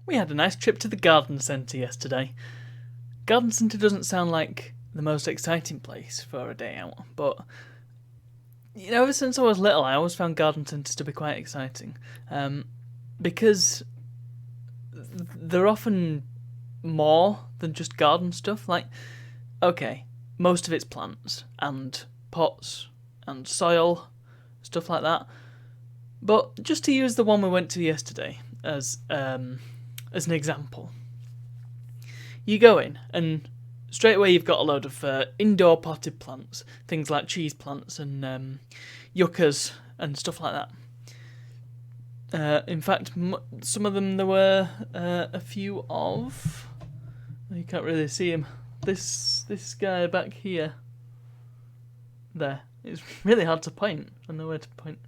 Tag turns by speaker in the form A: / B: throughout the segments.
A: We had a nice trip to the garden centre yesterday. Garden centre doesn't sound like the most exciting place for a day out, but ever since I was little, I always found garden centres to be quite exciting, because they're often more than just garden stuff. Like, okay, most of it's plants and pots and soil, stuff like that. But just to use the one we went to yesterday as an example, you go in and straight away you've got a load of indoor potted plants, things like cheese plants and yuccas and stuff like that. In fact, some of them there were a few of. You can't really see him. This guy back here. There. It's really hard to point. I know where to point.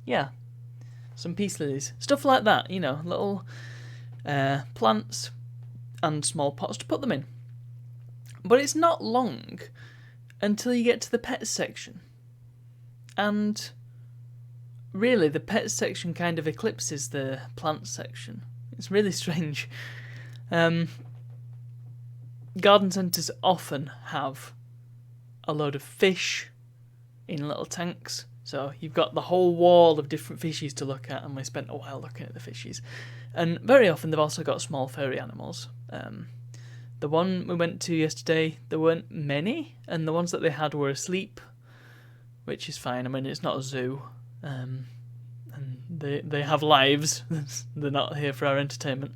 A: Yeah. Some peace lilies. Stuff like that, little plants and small pots to put them in. But it's not long until you get to the pets section. And really, the pets section kind of eclipses the plants section. It's really strange. Garden centres often have a load of fish in little tanks. So you've got the whole wall of different fishies to look at, and we spent a while looking at the fishies. And very often they've also got small furry animals. The one we went to yesterday, there weren't many, and the ones that they had were asleep, which is fine. I mean, it's not a zoo, and they have lives. They're not here for our entertainment.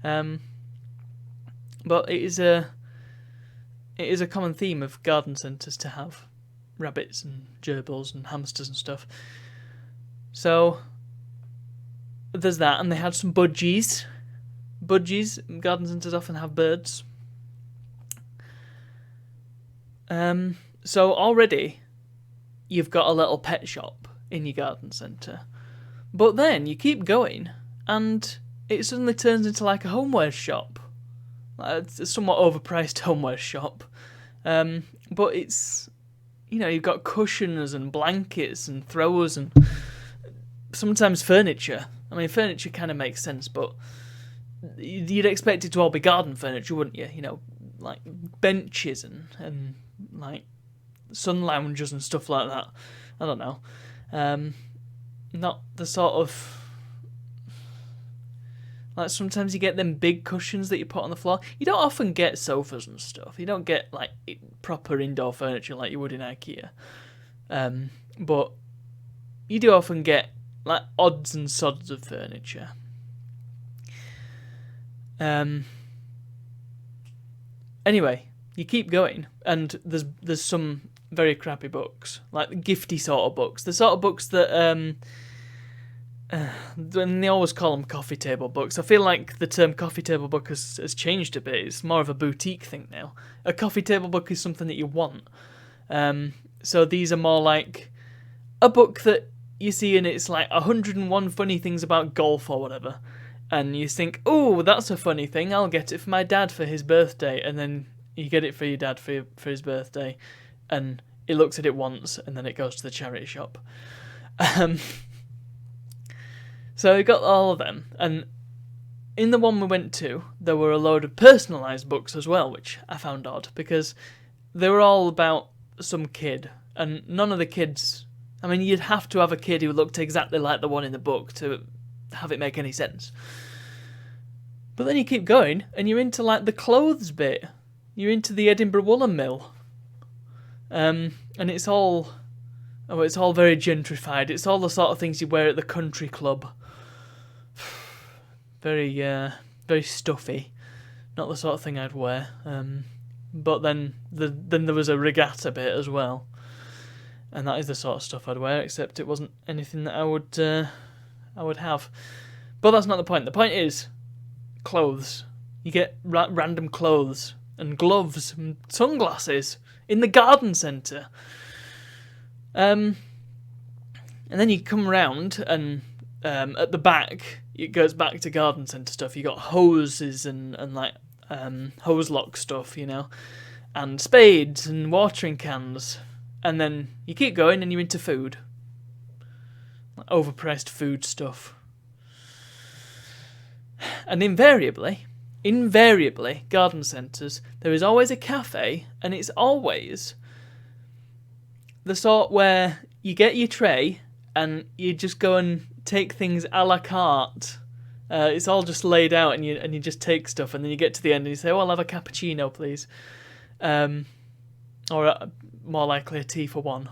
A: But it is a common theme of garden centres to have rabbits and gerbils and hamsters and stuff. So there's that, and they had some budgies. Garden centres often have birds. So already you've got a little pet shop in your garden centre. But then you keep going and it suddenly turns into like a homeware shop. It's a somewhat overpriced homeware shop. But it's, you've got cushions and blankets and throwers and sometimes furniture. I mean, furniture kind of makes sense, but you'd expect it to all be garden furniture, wouldn't you? Like benches and like sun loungers and stuff like that. I don't know. Not the sort of... Like, sometimes you get them big cushions that you put on the floor. You don't often get sofas and stuff. You don't get, like, proper indoor furniture like you would in IKEA. But you do often get, like, odds and sods of furniture. Anyway, you keep going, and there's some very crappy books. Like, gifty sort of books. The sort of books that... and they always call them coffee table books. I feel like the term coffee table book has changed a bit. It's more of a boutique thing now. A coffee table book is something that you want. So these are more like a book that you see and it's like 101 funny things about golf or whatever. And you think, oh, that's a funny thing. I'll get it for my dad for his birthday. And then you get it for your dad for his birthday. And he looks at it once and then it goes to the charity shop. So we got all of them, and in the one we went to, there were a load of personalised books as well, which I found odd, because they were all about some kid, and none of the kids... I mean, you'd have to have a kid who looked exactly like the one in the book to have it make any sense. But then you keep going, and you're into, like, the clothes bit. You're into the Edinburgh Woolen Mill. And it's all... Oh, it's all very gentrified. It's all the sort of things you wear at the country club. Very, very stuffy. Not the sort of thing I'd wear. But then there was a regatta bit as well, and that is the sort of stuff I'd wear. Except it wasn't anything that I would have. But that's not the point. The point is clothes. You get random clothes and gloves and sunglasses in the garden centre. And then you come round and at the back it goes back to garden centre stuff. You got hoses and like hose lock stuff, and spades and watering cans, and then you keep going and you're into food, like overpriced food stuff. And invariably, garden centres, there is always a cafe, and it's always the sort where you get your tray and you just go and take things a la carte. It's all just laid out, and you just take stuff, and then you get to the end and you say, "Oh, I'll have a cappuccino, please," or more likely a tea for one.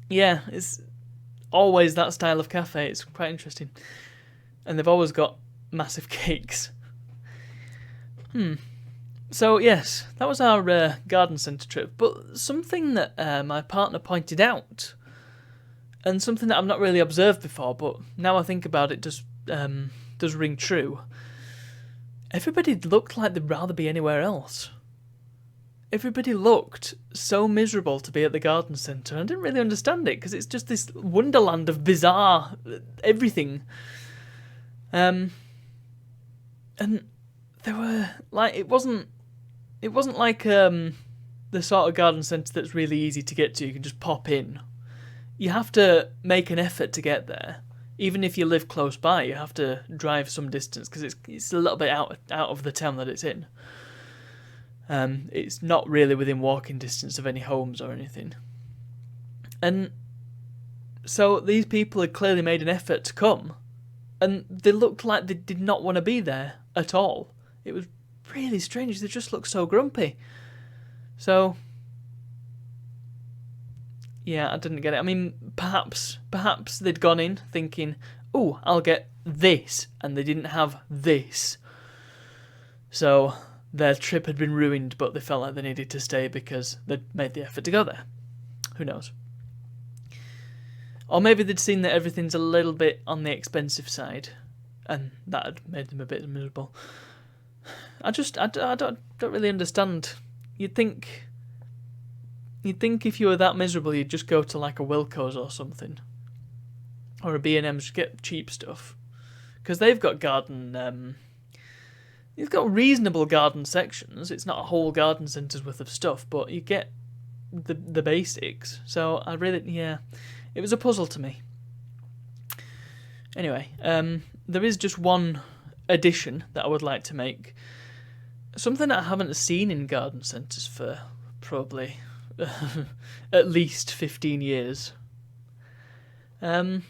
A: Yeah, it's always that style of cafe. It's quite interesting, and they've always got massive cakes. So yes, that was our garden centre trip. But something that my partner pointed out, and something that I've not really observed before, but now I think about it, does ring true. Everybody looked like they'd rather be anywhere else. Everybody looked so miserable to be at the garden centre. I didn't really understand it, because it's just this wonderland of bizarre everything. And there were it wasn't like the sort of garden centre that's really easy to get to. You can just pop in. You have to make an effort to get there. Even if you live close by, you have to drive some distance, because it's a little bit out of the town that it's in. It's not really within walking distance of any homes or anything. And so these people had clearly made an effort to come, and they looked like they did not want to be there at all. It was really strange. They just looked so grumpy. So yeah, I didn't get it. I mean, perhaps they'd gone in thinking, "Oh, I'll get this," and they didn't have this. So their trip had been ruined, but they felt like they needed to stay because they'd made the effort to go there. Who knows? Or maybe they'd seen that everything's a little bit on the expensive side, and that had made them a bit miserable. I don't really understand. You'd think if you were that miserable, you'd just go to like a Wilko's or something, or a B&M's to get cheap stuff, because they've got you've got reasonable garden sections. It's not a whole garden centre's worth of stuff, but you get the basics. So it was a puzzle to me. Anyway, there is just one addition that I would like to make. Something that I haven't seen in garden centres for probably at least 15 years. I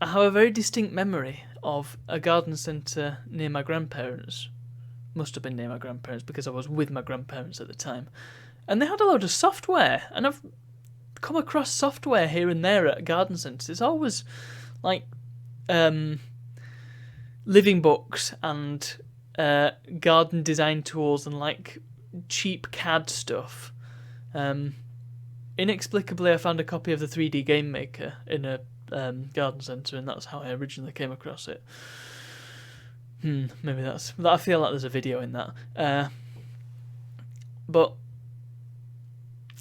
A: have a very distinct memory of a garden centre near my grandparents. Must have been near my grandparents, because I was with my grandparents at the time. And they had a load of software, and I've come across software here and there at garden centres. It's always like living books and garden design tools and like cheap CAD stuff. Inexplicably, I found a copy of the 3D Game Maker in a garden centre, and that's how I originally came across it. Maybe that's... I feel like there's a video in that. But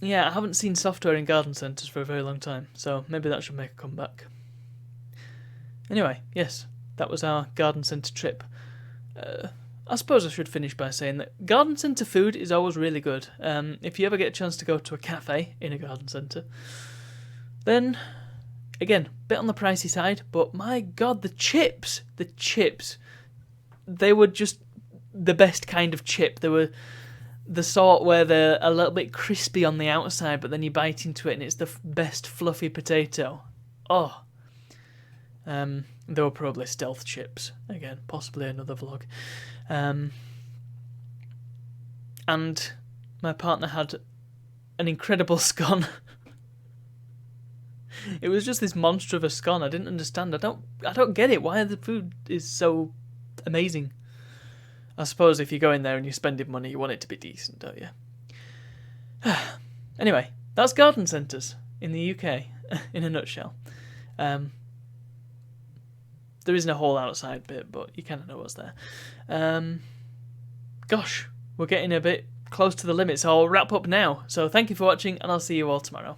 A: yeah, I haven't seen software in garden centres for a very long time, so maybe that should make a comeback. Anyway, yes, that was our garden centre trip. I suppose I should finish by saying that garden centre food is always really good. If you ever get a chance to go to a cafe in a garden centre, then, again, bit on the pricey side, but my God, the chips, they were just the best kind of chip. They were the sort where they're a little bit crispy on the outside, but then you bite into it and it's the best fluffy potato. Oh. They were probably stealth chips. Again, possibly another vlog. And my partner had an incredible scone. It was just this monster of a scone. I didn't understand. I don't get it. Why the food is so amazing. I suppose if you go in there and you're spending money, you want it to be decent, don't you? Anyway, that's garden centres in the UK in a nutshell. There isn't a whole outside bit, but you kind of know what's there. Gosh, we're getting a bit close to the limit, so I'll wrap up now. So thank you for watching, and I'll see you all tomorrow.